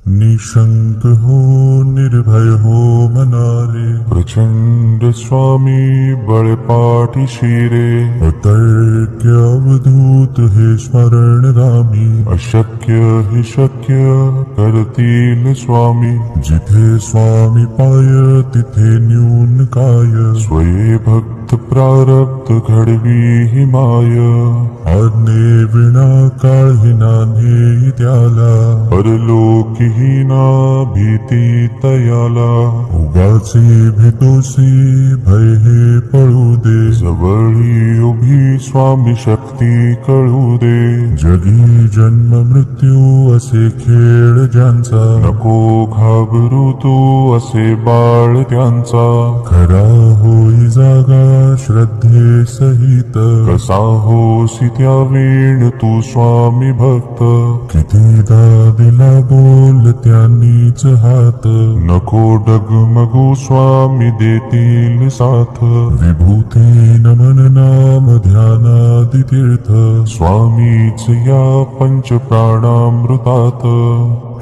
निशंक हो निर्भय हो मनारे, प्रचंड स्वामी बळपाठी शिरे. अतर्क्य अवधूत हे स्मरणगामी, अशक्य हि शक्य करतील स्वामी. जिथे स्वामी पाय तिथे न्यून काय, स्वये भक्त प्रारब्ध घडवी हि माय. आज्ञे विना काळही नान्हे त्याला, परलोकी हीना भीती तयाला. उगाचे भेतोसी भय हे पळू दे, जवळी उभी स्वामी शक्ती कळू दे. जगी जन्म मृत्यू असे खेळ ज्यांचा, नको घाबरू तू असे बाळ त्यांचा. खरा होई जागा श्रद्धे सहित, कसा होसी त्या वेळ तू स्वामी भक्त. कितीदा दिला बोल त्यांनीच हात, नको डगमगू स्वामी देतील साथ. विभूती नमन नाम ध्यानादि तीर्थ, स्वामीच या पंच प्राणामृतात.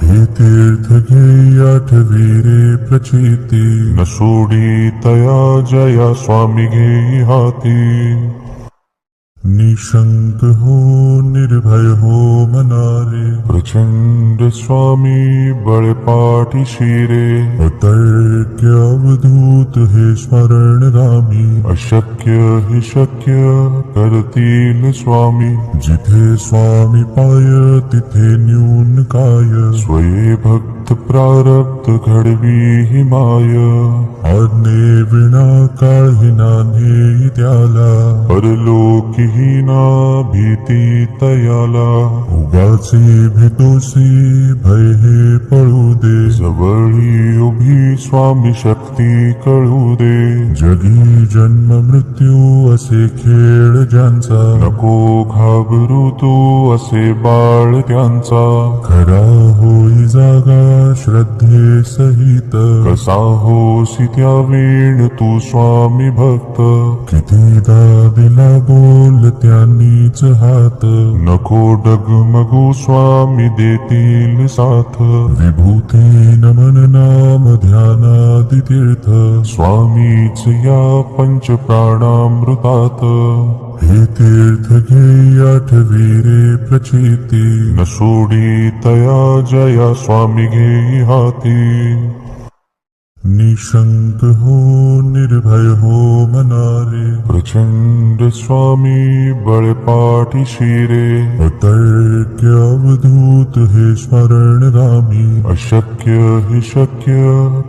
हे तीर्थ घे आठवी रे प्रचिती, न सोडी तया जया स्वामी घे हाती. निशंक हो निर्भय हो मनारे, प्रचंड स्वामी बळपाठी शिरे. अतर्क्य अवधूत हे स्मरणगामी, अशक्य हि शक्य करतील स्वामी. जिथे स्वामी पाय तिथे न्यून काय, स्वये भक्त प्रारब्ध घडवी हि माय. आज्ञे विना काळही नान्हे त्याला, परलोकी हीना भीती तयाला. उगाचे भेतोसी भय हे पळू दे, जवळी उभी स्वामी शक्ती कळू दे. जगी जन्म मृत्यू असे खेळ ज्यांचा, नको घाबरू तू असे बाळ त्यांचा. खरा होई जागा श्रद्धे सहित, कसा होसी त्या वेळ तू स्वामी भक्त. कितीदा दिला बोल त्यांनीच हात, नको डगमगू स्वामी देतील साथ. विभूती नमन नाम ध्यानादि तीर्थ, स्वामीच या पंच प्राणामृतात. हे तीर्थ घे आठवी रे प्रचिती, न सोडी तया जया स्वामी घे हाती. निशंक हो निर्भय हो मनारे, प्रचंड स्वामी बळपाठी शिरे. अतर्क्य अवधूत हे स्मरणगामी, अशक्य हि शक्य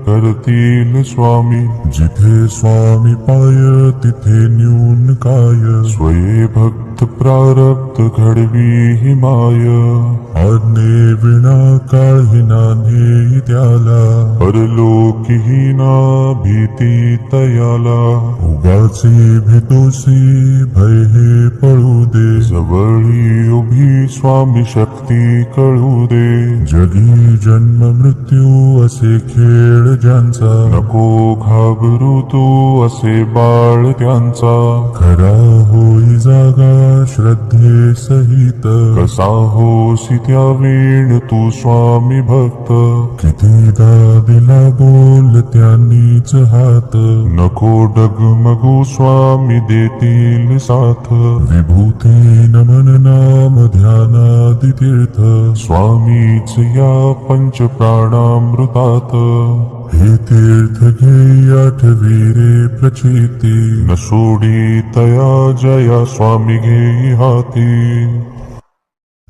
करतील स्वामी. जिथे स्वामी पाय तिथे न्यून काय, स्वये भक्त प्रारब्ध घडवी हि माय. आज्ञे विना काळही नान्हे त्याला, परलोकी हीना भीती तयाला. उगाचे भेतोसी भय हे पळू दे, जवळी उभी स्वामी शक्ती कळू दे. जगी जन्म मृत्यू असे खेळ ज्यांचा, नको घाबरू तू असे बाळ त्यांचा. खरा होई जागा श्रद्धे सहित, कसा होसी त्या वेळ तू स्वामी भक्त. कितीदा दिला बोल त्यांनीच हात, नको डगमगू स्वामी देतील साथ. विभूती नमन नाम ध्यानादि तीर्थ, स्वामीच या पंच प्राणामृतात. हे तीर्थ घे आठवी रे प्रचिती, न सोडी तया जया स्वामी घे हाती.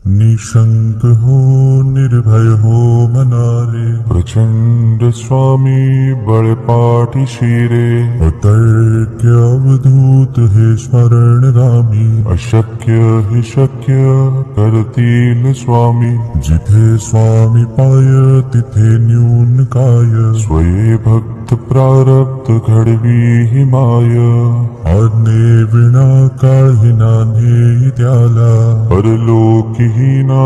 निशंक हो निर्भय हो मनारे, प्रचंड स्वामी बळपाठी शिरे. अतर्क्य अवधूत हे स्मरणगामी, अशक्य हि शक्य करतील स्वामी. जिथे स्वामी पाय तिथे न्यून काय, स्वये भक्त प्रारब्ध घडवी हि माय. आज्ञे विना काळही नान्हे त्याला, परलोकी हीना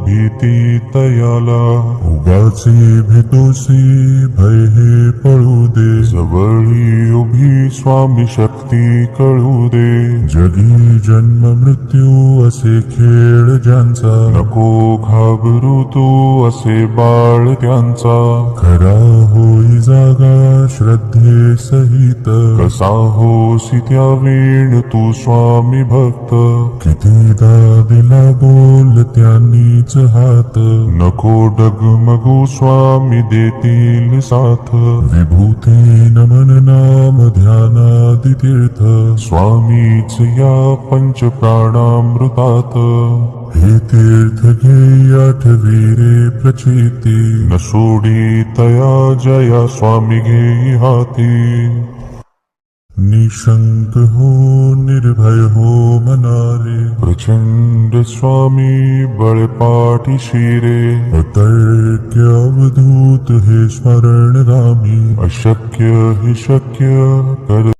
भीती तयाला. उगाचे तोसी भय हे पळू दे जवळी उभी स्वामी शक्ती कळू दे जगी जन्म मृत्यू असे खेळ ज्यांचा नको घाबरू तू असे बाळ त्यांचा खरा होई जागा श्रद्धे सहित कसा होसी त्या वेळ तू स्वामी भक्त कितीदा दिला बोल त्यांनीच हात नको डगमगू स्वामी देतील साथ विभूती नमन नाम ध्यानादि तीर्थ स्वामीच या पंच प्राणामृतात हे तीर्थ घे आठवी रे प्रचिती न सोडी तया जया स्वामी घेई हाती निशंक हो निर्भय हो मनारे प्रचंड स्वामी बळपाठी शिरे अतर्क्य अवधूत हे स्मरण रामी अशक्य हि शक्य कर